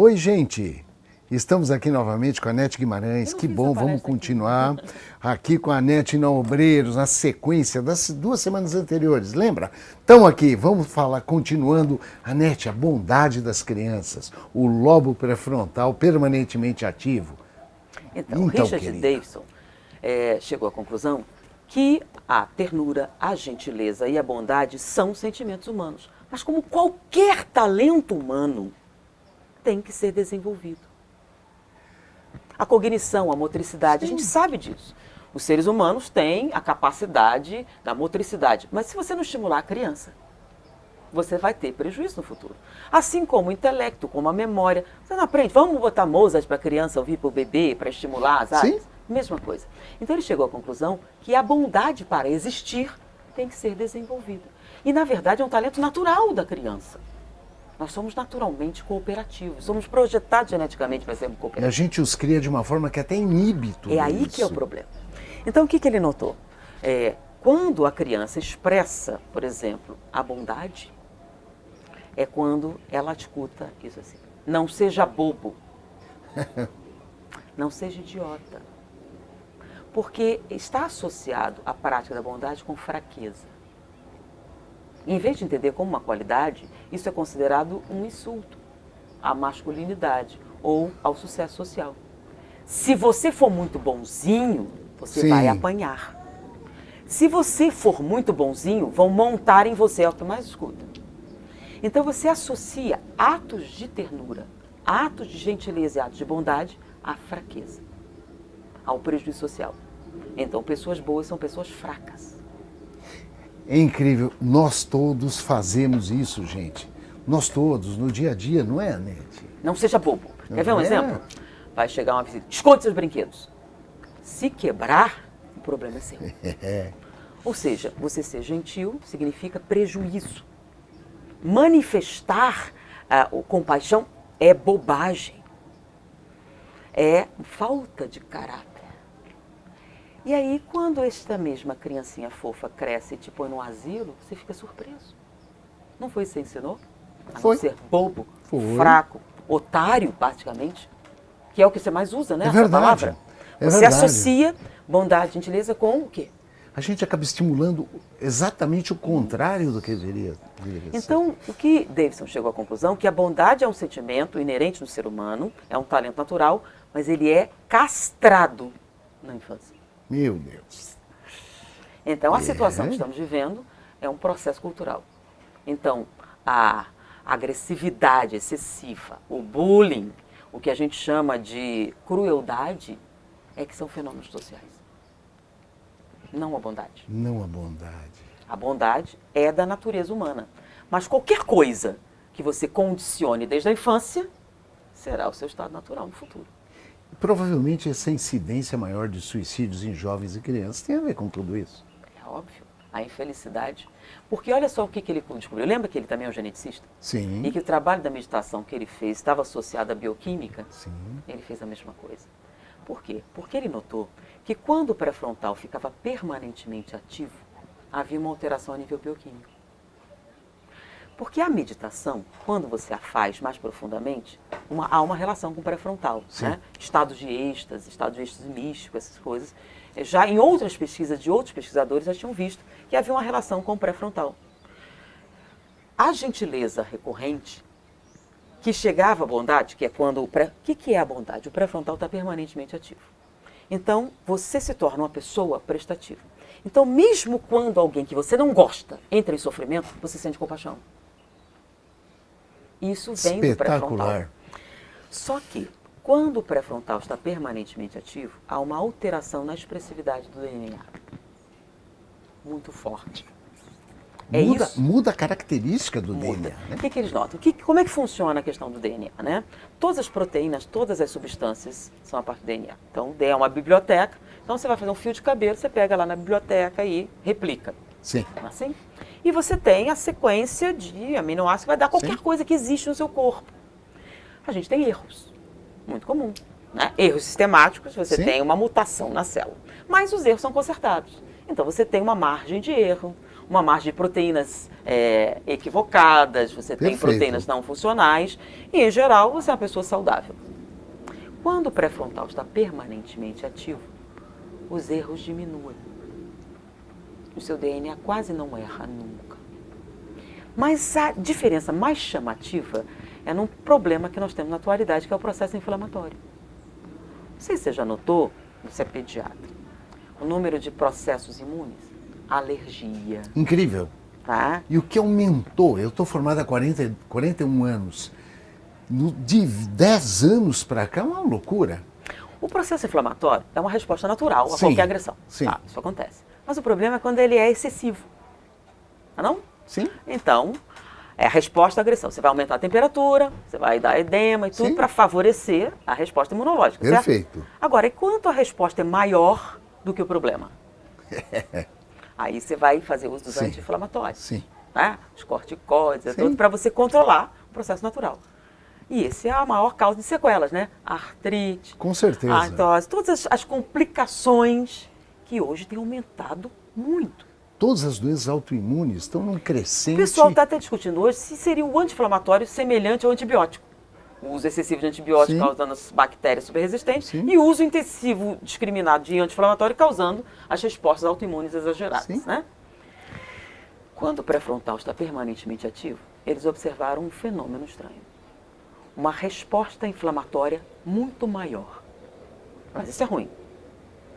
Oi, gente! Estamos aqui novamente com a Nete Guimarães. Que bom, vamos continuar aqui com a Nete na Obreiros, na sequência das 2 semanas anteriores, lembra? Estamos aqui, vamos falar, continuando, a Nete, a bondade das crianças, o lobo pré-frontal permanentemente ativo. Então Richard Davidson chegou à conclusão que a ternura, a gentileza e a bondade são sentimentos humanos, mas como qualquer talento humano, tem que ser desenvolvido. A cognição, a motricidade, a gente sabe disso. Os seres humanos têm a capacidade da motricidade, mas se você não estimular a criança, você vai ter prejuízo no futuro. Assim como o intelecto, como a memória. Você não aprende, vamos botar Mozart para a criança ouvir para o bebê, para estimular as áreas? Sim. Mesma coisa. Então ele chegou à conclusão que a bondade para existir tem que ser desenvolvida. E na verdade é um talento natural da criança. Nós somos naturalmente cooperativos, somos projetados geneticamente para sermos cooperativos. E a gente os cria de uma forma que até inibe tudo isso. É aí que é o problema. Então o que ele notou? Quando a criança expressa, por exemplo, a bondade, é quando ela escuta isso assim: não seja bobo, não seja idiota. Porque está associado a prática da bondade com fraqueza. Em vez de entender como uma qualidade, isso é considerado um insulto à masculinidade ou ao sucesso social. Se você for muito bonzinho, você vai apanhar. Se você for muito bonzinho, vão montar em você, é o que mais escuta. Então você associa atos de ternura, atos de gentileza e atos de bondade à fraqueza, ao prejuízo social. Então pessoas boas são pessoas fracas. É incrível, nós todos fazemos isso, gente. Nós todos, no dia a dia, não é, Nete? Não seja bobo. Quer ver um exemplo? Vai chegar uma visita, esconde seus brinquedos. Se quebrar, o problema é seu. Ou seja, você ser gentil significa prejuízo. Manifestar compaixão é bobagem. É falta de caráter. E aí, quando esta mesma criancinha fofa cresce e te põe num asilo, você fica surpreso. Não foi isso que você ensinou? A não ser bobo, fraco, otário, praticamente. Que é o que você mais usa, né? É verdade. Palavra. Você associa bondade, gentileza com o quê? A gente acaba estimulando exatamente o contrário do que deveria ser. Então, o que Davidson chegou à conclusão é que a bondade é um sentimento inerente no ser humano, é um talento natural, mas ele é castrado na infância. Meu Deus. Então, a situação que estamos vivendo é um processo cultural. Então, a agressividade excessiva, o bullying, o que a gente chama de crueldade, é que são fenômenos sociais. Não a bondade. Não a bondade. A bondade é da natureza humana. Mas qualquer coisa que você condicione desde a infância, será o seu estado natural no futuro. Provavelmente essa incidência maior de suicídios em jovens e crianças tem a ver com tudo isso. É óbvio. A infelicidade. Porque olha só o que ele descobriu. Lembra que ele também é um geneticista? Sim. E que o trabalho da meditação que ele fez estava associado à bioquímica? Sim. Ele fez a mesma coisa. Por quê? Porque ele notou que quando o pré-frontal ficava permanentemente ativo, havia uma alteração a nível bioquímico. Porque a meditação, quando você a faz mais profundamente, há uma relação com o pré-frontal. Né? Estados de êxtase místico, essas coisas. Já em outras pesquisas de outros pesquisadores já tinham visto que havia uma relação com o pré-frontal. A gentileza recorrente, que chegava à bondade, que é quando o que é a bondade? O pré-frontal está permanentemente ativo. Então, você se torna uma pessoa prestativa. Então, mesmo quando alguém que você não gosta entra em sofrimento, você sente compaixão. Isso vem do pré-frontal. Só que, quando o pré-frontal está permanentemente ativo, há uma alteração na expressividade do DNA. Muito forte. Muda a característica do DNA. Né? O que eles notam? Como é que funciona a questão do DNA? Né? Todas as proteínas, todas as substâncias são a parte do DNA. Então, o DNA é uma biblioteca. Então, você vai fazer um fio de cabelo, você pega lá na biblioteca e replica. Sim. Assim? E você tem a sequência de aminoácidos que vai dar qualquer coisa que existe no seu corpo. A gente tem erros. Muito comum. Né? Erros sistemáticos, você tem uma mutação na célula. Mas os erros são consertados. Então, você tem uma margem de erro, uma margem de proteínas equivocadas, você tem Perfeito. proteínas não funcionais e, em geral, você é uma pessoa saudável. Quando o pré-frontal está permanentemente ativo, os erros diminuem. O seu DNA quase não erra nunca. Mas a diferença mais chamativa é num problema que nós temos na atualidade, que é o processo inflamatório. Não sei se você já notou, você é pediatra, o número de processos imunes, alergia. Incrível. Tá? E o que aumentou, eu estou formado há 41 anos, de 10 anos para cá é uma loucura. O processo inflamatório é uma resposta natural a Sim, qualquer agressão. sim. Tá, isso acontece. Mas o problema é quando ele é excessivo. Não? Sim. Então, é a resposta à agressão. Você vai aumentar a temperatura, você vai dar edema e tudo Sim. para favorecer a resposta imunológica. Perfeito. Certo? Agora, e quanto a resposta é maior do que o problema? Aí você vai fazer uso dos Sim. anti-inflamatórios. Sim. Né? Os corticóides, Sim. tudo para você controlar o processo natural. E esse é a maior causa de sequelas, né? Artrite, Com certeza. artrose, todas as complicações que hoje têm aumentado muito. Todas as doenças autoimunes estão num crescente. O pessoal está até discutindo hoje se seria o anti-inflamatório semelhante ao antibiótico. O uso excessivo de antibiótico Sim. causando as bactérias superresistentes Sim. e o uso intensivo discriminado de anti-inflamatório causando as respostas autoimunes exageradas. Sim. Né? Quando o pré-frontal está permanentemente ativo, eles observaram um fenômeno estranho. Uma resposta inflamatória muito maior. Mas isso é ruim.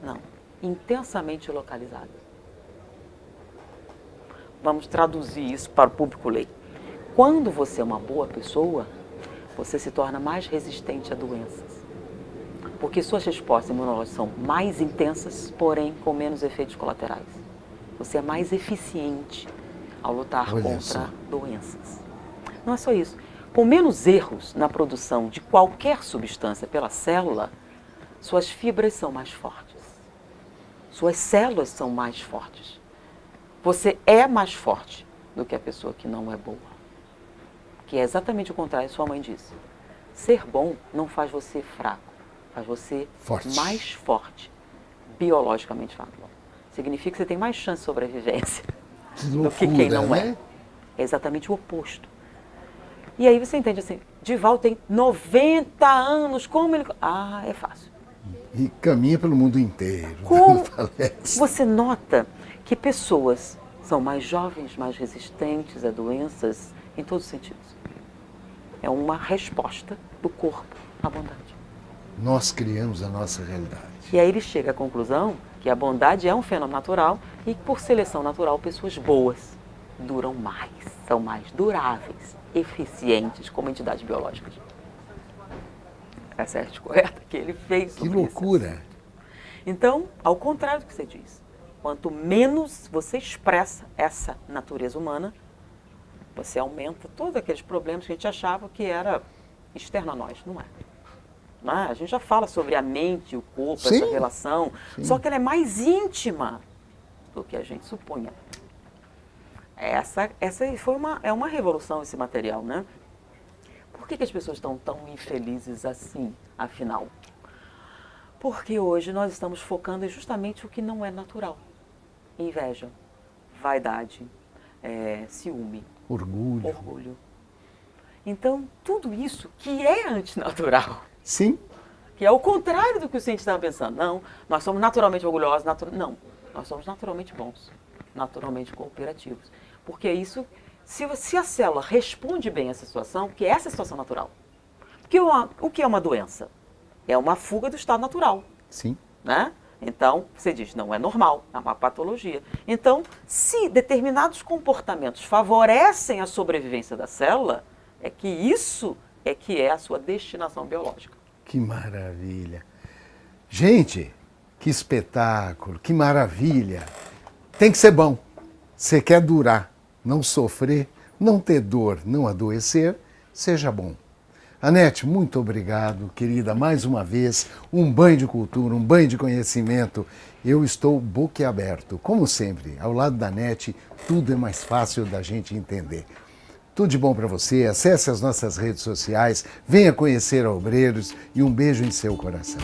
Não. Intensamente localizada. Vamos traduzir isso para o público leigo. Quando você é uma boa pessoa, você se torna mais resistente a doenças. Porque suas respostas imunológicas são mais intensas, porém com menos efeitos colaterais. Você é mais eficiente ao lutar Olha contra só. doenças. Não é só isso. Com menos erros na produção de qualquer substância pela célula, suas fibras são mais fortes. Suas células são mais fortes. Você é mais forte do que a pessoa que não é boa. Que é exatamente o contrário que sua mãe disse. Ser bom não faz você fraco, faz você Forte. mais forte, biologicamente falando. Significa que você tem mais chance de sobrevivência Que do que quem não né? é. É exatamente o oposto. E aí você entende assim, Dival tem 90 anos, como ele... Ah, é fácil. E caminha pelo mundo inteiro. Como dando palestra. você nota que pessoas são mais jovens, mais resistentes a doenças em todos os sentidos. É uma resposta do corpo à bondade. Nós criamos a nossa realidade. E aí ele chega à conclusão que a bondade é um fenômeno natural e que, por seleção natural, pessoas boas duram mais, são mais duráveis, eficientes como entidades biológicas. Essa é a descoberta que ele fez Que sobre isso. loucura. Então, ao contrário do que você diz, quanto menos você expressa essa natureza humana, você aumenta todos aqueles problemas que a gente achava que era externo a nós. Não é. Não é? A gente já fala sobre a mente e o corpo, Sim. essa relação, Sim. só que ela é mais íntima do que a gente supunha. Essa é uma revolução, esse material, né? Por que as pessoas estão tão infelizes assim, afinal? Porque hoje nós estamos focando em justamente o que não é natural. Inveja, vaidade, ciúme, orgulho. Então, tudo isso que é antinatural, Sim. que é o contrário do que o cientista estava pensando. Não, nós somos naturalmente orgulhosos, não, nós somos naturalmente bons, naturalmente cooperativos. Porque é isso, se a célula responde bem a essa situação, que é essa situação natural. Porque o que é uma doença? É uma fuga do estado natural. Sim. Né? Então, você diz, não é normal, é uma patologia. Então, se determinados comportamentos favorecem a sobrevivência da célula, é que isso é que é a sua destinação biológica. Que maravilha. Gente, que espetáculo, que maravilha. Tem que ser bom. Você quer durar, não sofrer, não ter dor, não adoecer, seja bom. Anete, muito obrigado, querida, mais uma vez, um banho de cultura, um banho de conhecimento. Eu estou boquiaberto, como sempre, ao lado da Anete, tudo é mais fácil da gente entender. Tudo de bom para você, acesse as nossas redes sociais, venha conhecer a Obreiros e um beijo em seu coração.